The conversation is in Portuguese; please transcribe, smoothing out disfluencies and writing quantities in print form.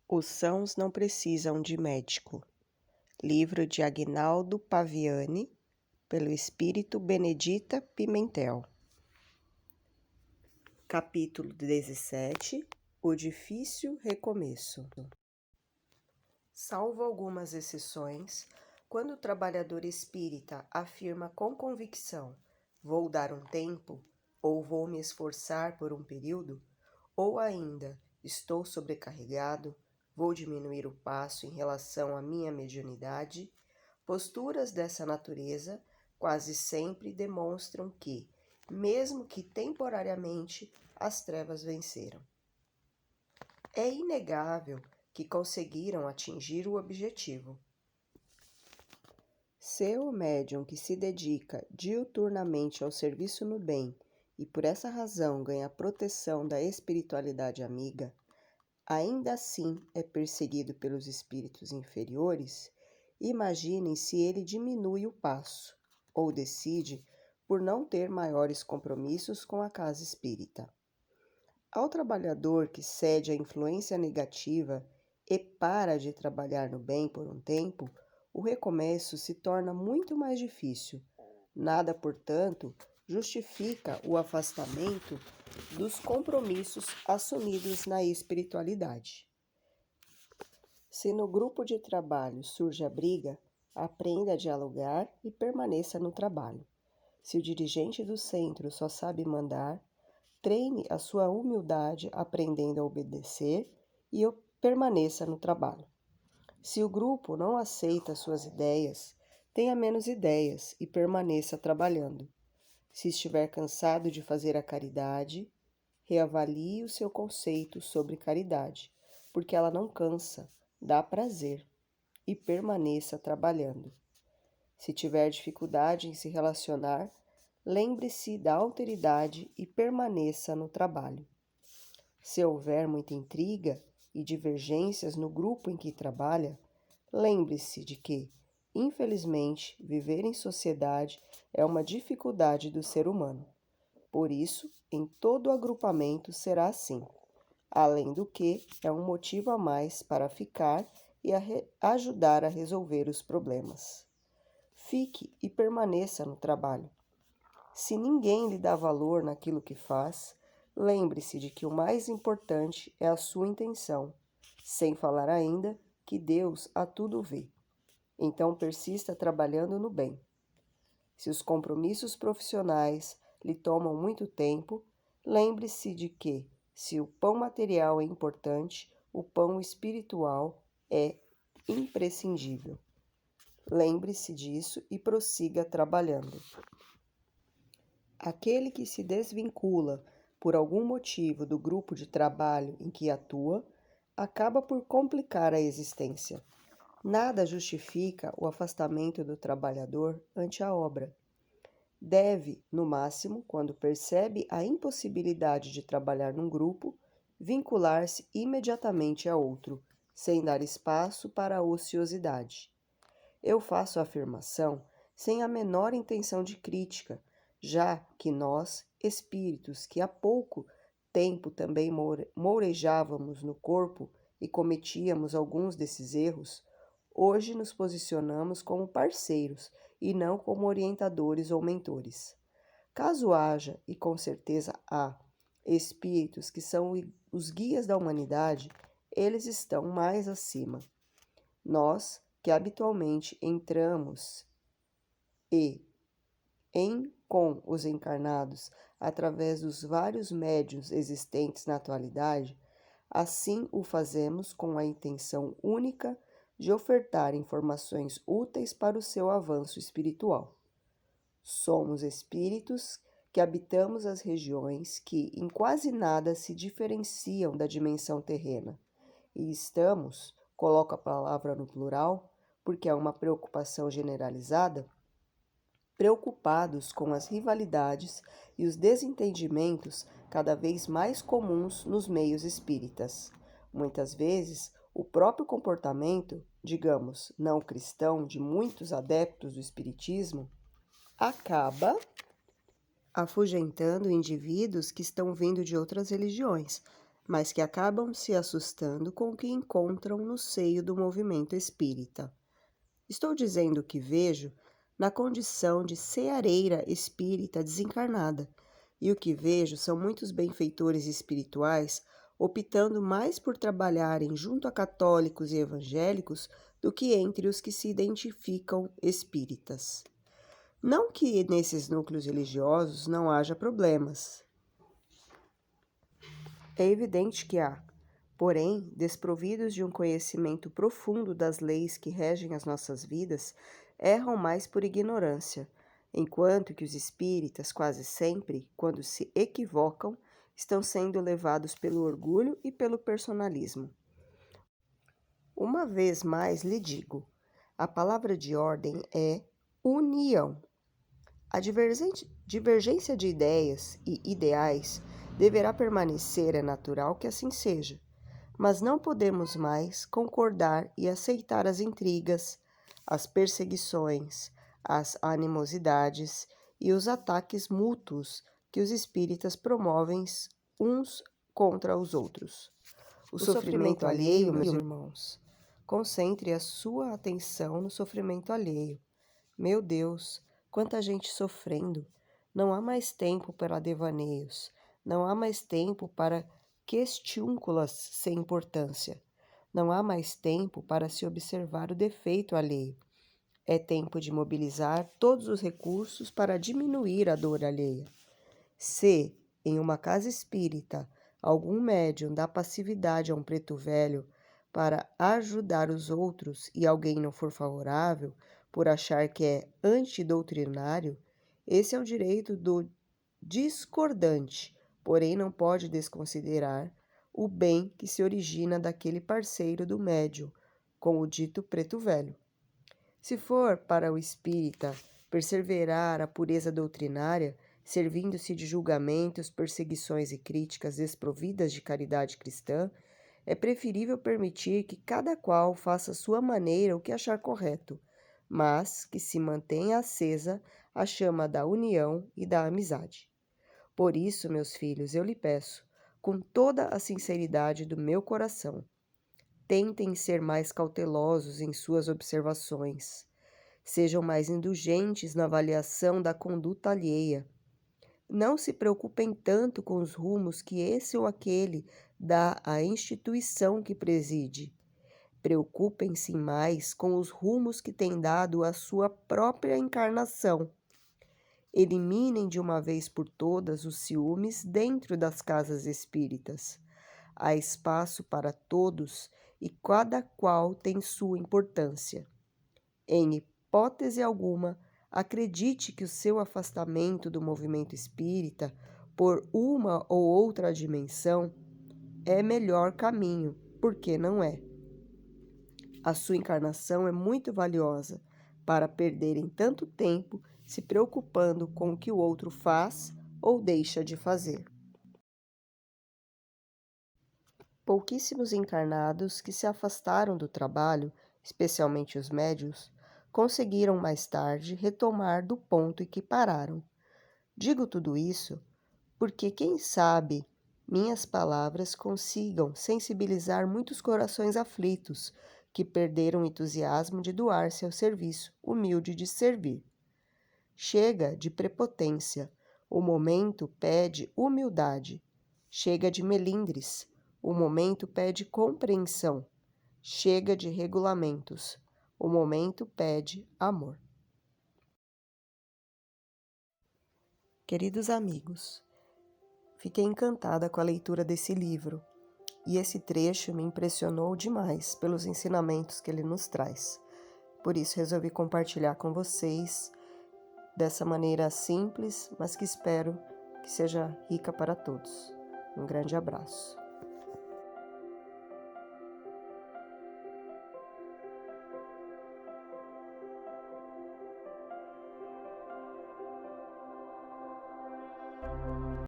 Os sãos não precisam de médico. Livro de Aguinaldo Paviani, pelo espírito Benedita Pimentel. Capítulo 17. O difícil recomeço. Salvo algumas exceções, quando o trabalhador espírita afirma com convicção: vou dar um tempo, ou vou me esforçar por um período, ou ainda estou sobrecarregado, vou diminuir o passo em relação à minha mediunidade, posturas dessa natureza quase sempre demonstram que, mesmo que temporariamente, as trevas venceram. É inegável que conseguiram atingir o objetivo. Se o médium que se dedica diuturnamente ao serviço no bem e por essa razão ganha a proteção da espiritualidade amiga, ainda assim é perseguido pelos espíritos inferiores, imaginem se ele diminui o passo ou decide por não ter maiores compromissos com a casa espírita. Ao trabalhador que cede à influência negativa e para de trabalhar no bem por um tempo, o recomeço se torna muito mais difícil. Nada, portanto, justifica o afastamento dos compromissos assumidos na espiritualidade. Se no grupo de trabalho surge a briga, aprenda a dialogar e permaneça no trabalho. Se o dirigente do centro só sabe mandar, treine a sua humildade aprendendo a obedecer e permaneça no trabalho. Se o grupo não aceita suas ideias, tenha menos ideias e permaneça trabalhando. Se estiver cansado de fazer a caridade, reavalie o seu conceito sobre caridade, porque ela não cansa, dá prazer, e permaneça trabalhando. Se tiver dificuldade em se relacionar, lembre-se da alteridade e permaneça no trabalho. Se houver muita intriga e divergências no grupo em que trabalha, lembre-se de que, infelizmente, viver em sociedade é uma dificuldade do ser humano. Por isso, em todo agrupamento será assim. Além do que, é um motivo a mais para ficar e ajudar a resolver os problemas. Fique e permaneça no trabalho. Se ninguém lhe dá valor naquilo que faz, lembre-se de que o mais importante é a sua intenção, sem falar ainda que Deus a tudo vê. Então persista trabalhando no bem. Se os compromissos profissionais lhe tomam muito tempo, lembre-se de que, se o pão material é importante, o pão espiritual é imprescindível. Lembre-se disso e prossiga trabalhando. Aquele que se desvincula por algum motivo do grupo de trabalho em que atua, acaba por complicar a existência. Nada justifica o afastamento do trabalhador ante a obra. Deve, no máximo, quando percebe a impossibilidade de trabalhar num grupo, vincular-se imediatamente a outro, sem dar espaço para a ociosidade. Eu faço a afirmação sem a menor intenção de crítica, já que nós, espíritos que há pouco tempo também mourejávamos no corpo e cometíamos alguns desses erros, hoje nos posicionamos como parceiros e não como orientadores ou mentores. Caso haja, e com certeza há, espíritos que são os guias da humanidade, eles estão mais acima. Nós, que habitualmente entramos com os encarnados através dos vários médiuns existentes na atualidade, assim o fazemos com a intenção única de ofertar informações úteis para o seu avanço espiritual. Somos espíritos que habitamos as regiões que em quase nada se diferenciam da dimensão terrena, e estamos, coloco a palavra no plural, porque é uma preocupação generalizada, preocupados com as rivalidades e os desentendimentos cada vez mais comuns nos meios espíritas. Muitas vezes, o próprio comportamento, digamos, não cristão de muitos adeptos do espiritismo, acaba afugentando indivíduos que estão vindo de outras religiões, mas que acabam se assustando com o que encontram no seio do movimento espírita. Estou dizendo o que vejo na condição de ceareira espírita desencarnada, e o que vejo são muitos benfeitores espirituais optando mais por trabalharem junto a católicos e evangélicos do que entre os que se identificam espíritas. Não que nesses núcleos religiosos não haja problemas. É evidente que há, porém, desprovidos de um conhecimento profundo das leis que regem as nossas vidas, erram mais por ignorância, enquanto que os espíritas, quase sempre, quando se equivocam, estão sendo levados pelo orgulho e pelo personalismo. Uma vez mais lhe digo, a palavra de ordem é união. A divergência de ideias e ideais deverá permanecer, é natural que assim seja, mas não podemos mais concordar e aceitar as intrigas, as perseguições, as animosidades e os ataques mútuos que os espíritas promovem uns contra os outros. O sofrimento alheio, meus irmãos, concentre a sua atenção no sofrimento alheio. Meu Deus, quanta gente sofrendo! Não há mais tempo para devaneios, não há mais tempo para questiúnculas sem importância. Não há mais tempo para se observar o defeito alheio. É tempo de mobilizar todos os recursos para diminuir a dor alheia. Se, em uma casa espírita, algum médium dá passividade a um preto velho para ajudar os outros e alguém não for favorável, por achar que é antidoutrinário, esse é o direito do discordante, porém não pode desconsiderar o bem que se origina daquele parceiro do médium, com o dito preto velho. Se for para o espírita perseverar a pureza doutrinária, servindo-se de julgamentos, perseguições e críticas desprovidas de caridade cristã, é preferível permitir que cada qual faça à sua maneira o que achar correto, mas que se mantenha acesa a chama da união e da amizade. Por isso, meus filhos, eu lhe peço, com toda a sinceridade do meu coração, tentem ser mais cautelosos em suas observações. Sejam mais indulgentes na avaliação da conduta alheia. Não se preocupem tanto com os rumos que esse ou aquele dá à instituição que preside. Preocupem-se mais com os rumos que tem dado à sua própria encarnação. Eliminem de uma vez por todas os ciúmes dentro das casas espíritas. Há espaço para todos e cada qual tem sua importância. Em hipótese alguma, acredite que o seu afastamento do movimento espírita por uma ou outra dimensão é melhor caminho, porque não é. A sua encarnação é muito valiosa para perderem tanto tempo se preocupando com o que o outro faz ou deixa de fazer. Pouquíssimos encarnados que se afastaram do trabalho, especialmente os médios, conseguiram mais tarde retomar do ponto em que pararam. Digo tudo isso porque, quem sabe, minhas palavras consigam sensibilizar muitos corações aflitos que perderam o entusiasmo de doar-se ao serviço humilde de servir. Chega de prepotência, o momento pede humildade. Chega de melindres, o momento pede compreensão. Chega de regulamentos, o momento pede amor. Queridos amigos, fiquei encantada com a leitura desse livro e esse trecho me impressionou demais pelos ensinamentos que ele nos traz. Por isso resolvi compartilhar com vocês dessa maneira simples, mas que espero que seja rica para todos. Um grande abraço.